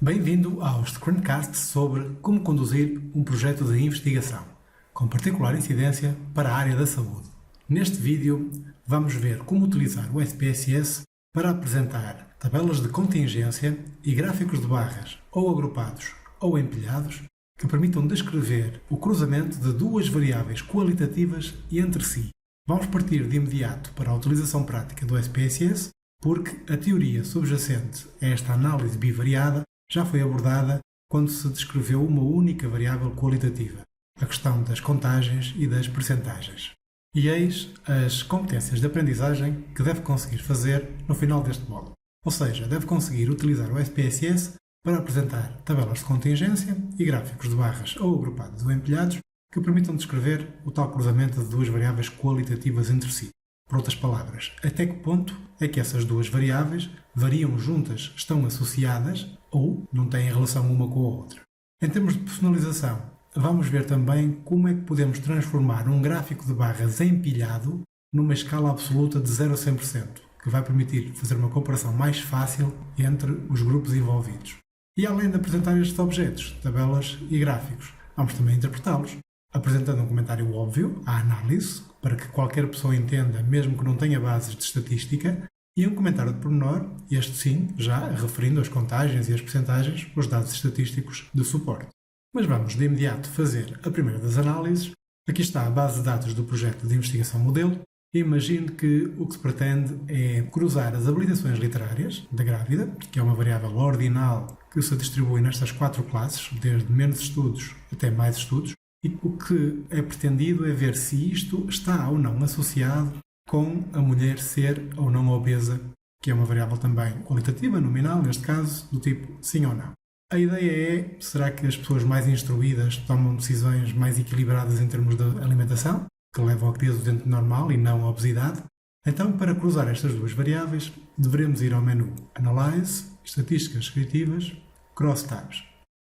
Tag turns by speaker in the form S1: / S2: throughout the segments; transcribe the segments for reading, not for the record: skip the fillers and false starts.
S1: Bem-vindo ao Screencast sobre como conduzir um projeto de investigação, com particular incidência para a área da saúde. Neste vídeo, vamos ver como utilizar o SPSS para apresentar tabelas de contingência e gráficos de barras, ou agrupados ou empilhados, que permitam descrever o cruzamento de duas variáveis qualitativas entre si. Vamos partir de imediato para a utilização prática do SPSS, porque a teoria subjacente a esta análise bivariada já foi abordada quando se descreveu uma única variável qualitativa, a questão das contagens e das percentagens. E eis as competências de aprendizagem que deve conseguir fazer no final deste módulo. Ou seja, deve conseguir utilizar o SPSS para apresentar tabelas de contingência e gráficos de barras ou agrupados ou empilhados que permitam descrever o tal cruzamento de duas variáveis qualitativas entre si. Por outras palavras, até que ponto é que essas duas variáveis variam juntas, estão associadas ou não têm relação uma com a outra. Em termos de personalização, vamos ver também como é que podemos transformar um gráfico de barras empilhado numa escala absoluta de 0 a 100%, que vai permitir fazer uma comparação mais fácil entre os grupos envolvidos. E além de apresentar estes objetos, tabelas e gráficos, vamos também interpretá-los, apresentando um comentário óbvio à análise, para que qualquer pessoa entenda, mesmo que não tenha bases de estatística, e um comentário de pormenor, este sim, já referindo as contagens e as percentagens, os dados estatísticos de suporte. Mas vamos de imediato fazer a primeira das análises. Aqui está a base de dados do projeto de investigação modelo. Imagine que o que se pretende é cruzar as habilitações literárias da grávida, que é uma variável ordinal que se distribui nestas 4 classes, desde menos estudos até mais estudos, e o que é pretendido é ver se isto está ou não associado com a mulher ser ou não obesa, que é uma variável também qualitativa, nominal, neste caso, do tipo sim ou não. A ideia é, será que as pessoas mais instruídas tomam decisões mais equilibradas em termos de alimentação, que levam ao peso dentro normal e não à obesidade? Então, para cruzar estas duas variáveis, deveremos ir ao menu Analyze, Estatísticas Descritivas, Crosstabs.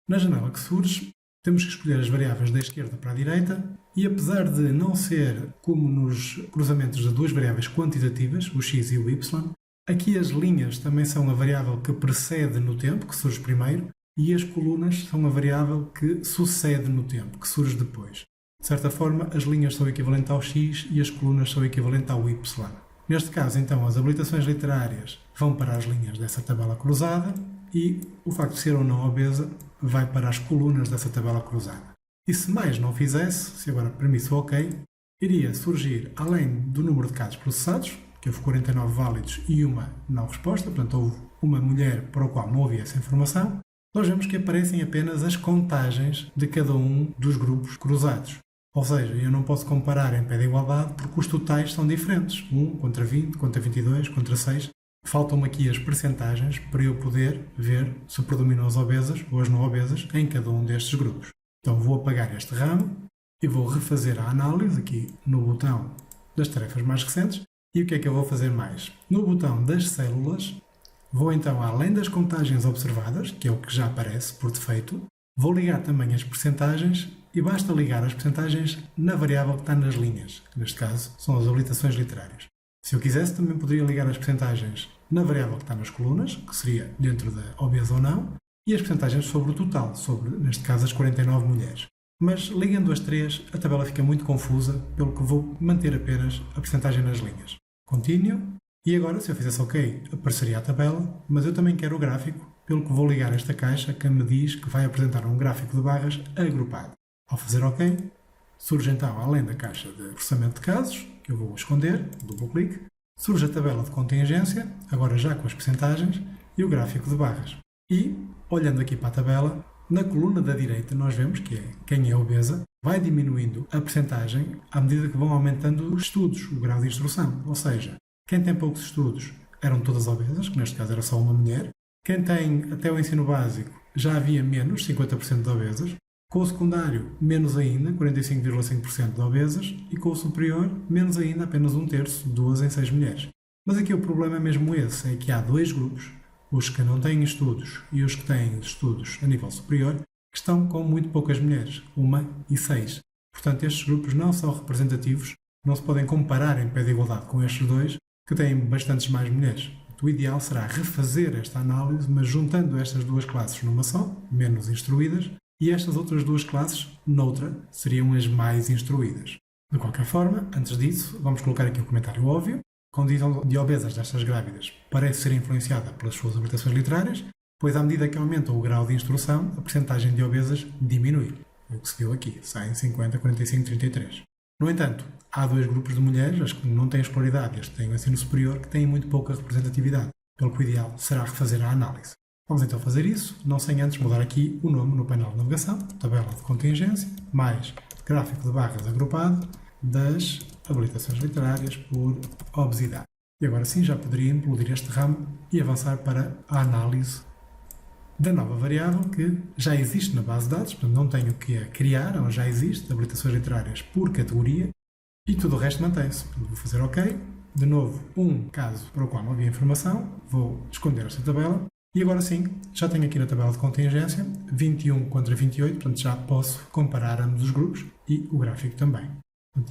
S1: Na janela que surge, temos que escolher as variáveis da esquerda para a direita e, apesar de não ser como nos cruzamentos de duas variáveis quantitativas, o x e o y, aqui as linhas também são a variável que precede no tempo, que surge primeiro, e as colunas são a variável que sucede no tempo, que surge depois. De certa forma, as linhas são equivalentes ao x e as colunas são equivalentes ao y. Neste caso, então, as habilitações literárias vão para as linhas dessa tabela cruzada e o facto de ser ou não obesa vai para as colunas dessa tabela cruzada. E se mais não fizesse, se agora permisso OK, iria surgir, além do número de casos processados, que houve 49 válidos e uma não resposta, portanto houve uma mulher para o qual não havia essa informação, nós vemos que aparecem apenas as contagens de cada um dos grupos cruzados. Ou seja, eu não posso comparar em pé de igualdade porque os totais são diferentes. 1 contra 20, contra 22, contra 6. Faltam-me aqui as percentagens para eu poder ver se predominam as obesas ou as não obesas em cada um destes grupos. Então vou apagar este ramo e vou refazer a análise aqui no botão das tarefas mais recentes. E o que é que eu vou fazer mais? No botão das células, vou então, além das contagens observadas, que é o que já aparece por defeito, vou ligar também as percentagens e basta ligar as percentagens na variável que está nas linhas, que neste caso são as habilitações literárias. Se eu quisesse, também poderia ligar as percentagens na variável que está nas colunas, que seria dentro da obesa ou não, e as percentagens sobre o total, sobre, neste caso, as 49 mulheres. Mas, ligando as três, a tabela fica muito confusa, pelo que vou manter apenas a percentagem nas linhas. Continuo. E agora, se eu fizesse OK, apareceria a tabela, mas eu também quero o gráfico, pelo que vou ligar esta caixa que me diz que vai apresentar um gráfico de barras agrupado. Ao fazer OK, surge então, além da caixa de processamento de casos, que eu vou esconder, duplo clique, surge a tabela de contingência, agora já com as percentagens, e o gráfico de barras. E, olhando aqui para a tabela, na coluna da direita nós vemos que quem é obesa vai diminuindo a percentagem à medida que vão aumentando os estudos, o grau de instrução. Ou seja, quem tem poucos estudos eram todas obesas, que neste caso era só uma mulher. Quem tem até o ensino básico já havia menos, 50% de obesas. Com o secundário, menos ainda, 45,5% de obesas. E com o superior, menos ainda, apenas 1/3, 2 em 6 mulheres. Mas aqui o problema é mesmo esse, é que há dois grupos, os que não têm estudos e os que têm estudos a nível superior, que estão com muito poucas mulheres, 1 e 6. Portanto, estes grupos não são representativos, não se podem comparar em pé de igualdade com estes dois, que têm bastantes mais mulheres. O ideal será refazer esta análise, mas juntando estas duas classes numa só, menos instruídas, e estas outras duas classes, noutra, seriam as mais instruídas. De qualquer forma, antes disso, vamos colocar aqui um comentário óbvio. A condição de obesas destas grávidas parece ser influenciada pelas suas habilitações literárias, pois à medida que aumenta o grau de instrução, a percentagem de obesas diminui. É o que se viu aqui, 100, 50, 45, 33. No entanto, há dois grupos de mulheres, as que não têm escolaridade e as que têm o ensino superior, que têm muito pouca representatividade, pelo que o ideal será refazer a análise. Vamos então fazer isso, não sem antes mudar aqui o nome no painel de navegação, tabela de contingência, mais gráfico de barras agrupado das habilitações literárias por obesidade. E agora sim já poderia implodir este ramo e avançar para a análise da nova variável que já existe na base de dados, portanto não tenho que a criar, ela já existe, habilitações literárias por categoria e tudo o resto mantém-se. Vou fazer OK, de novo um caso para o qual não havia informação, vou esconder esta tabela e agora sim, já tenho aqui na tabela de contingência 21 contra 28, portanto já posso comparar ambos os grupos e o gráfico também.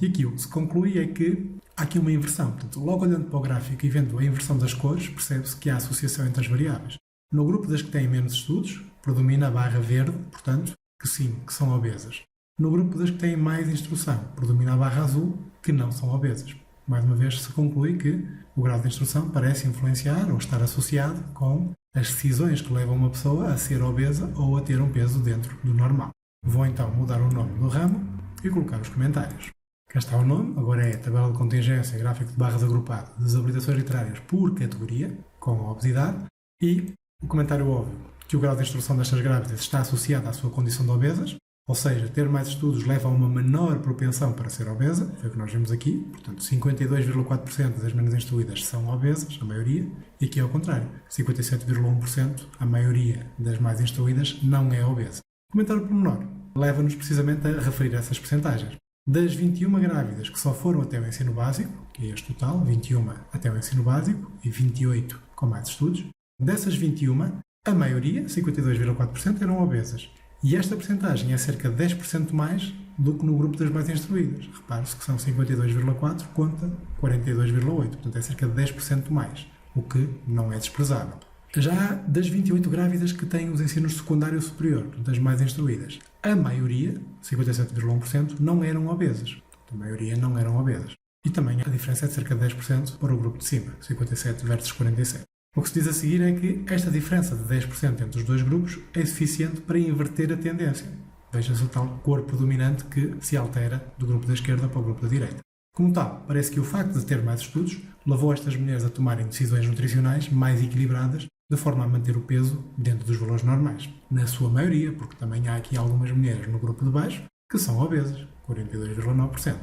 S1: E aqui o que se conclui é que há aqui uma inversão, portanto logo olhando para o gráfico e vendo a inversão das cores, percebe-se que há associação entre as variáveis. No grupo das que têm menos estudos, predomina a barra verde, portanto, que sim, que são obesas. No grupo das que têm mais instrução, predomina a barra azul, que não são obesas. Mais uma vez se conclui que o grau de instrução parece influenciar ou estar associado com as decisões que levam uma pessoa a ser obesa ou a ter um peso dentro do normal. Vou então mudar o nome do ramo e colocar os comentários. Cá está o nome, agora é a tabela de contingência, gráfico de barras agrupado das habilitações literárias por categoria, com a obesidade, e o comentário óbvio que o grau de instrução destas grávidas está associado à sua condição de obesas, ou seja, ter mais estudos leva a uma menor propensão para ser obesa, foi o que nós vimos aqui, portanto 52,4% das menos instruídas são obesas, a maioria, e aqui é ao contrário, 57,1% a maioria das mais instruídas não é obesa. O comentário pormenor leva-nos precisamente a referir essas percentagens. Das 21 grávidas que só foram até o ensino básico, que é este total, 21 até o ensino básico e 28 com mais estudos, dessas 21, a maioria, 52,4%, eram obesas. E esta percentagem é cerca de 10% mais do que no grupo das mais instruídas. Repare-se que são 52,4% contra 42,8%. Portanto, é cerca de 10% mais, o que não é desprezável. Já das 28 grávidas que têm os ensinos secundário superior, das mais instruídas, a maioria, 57,1%, não eram obesas. A maioria não eram obesas. E também a diferença é de cerca de 10% para o grupo de cima, 57 versus 47. O que se diz a seguir é que esta diferença de 10% entre os dois grupos é suficiente para inverter a tendência. Veja-se a tal cor predominante que se altera do grupo da esquerda para o grupo da direita. Como tal, parece que o facto de ter mais estudos levou estas mulheres a tomarem decisões nutricionais mais equilibradas, de forma a manter o peso dentro dos valores normais. Na sua maioria, porque também há aqui algumas mulheres no grupo de baixo que são obesas, 42,9%.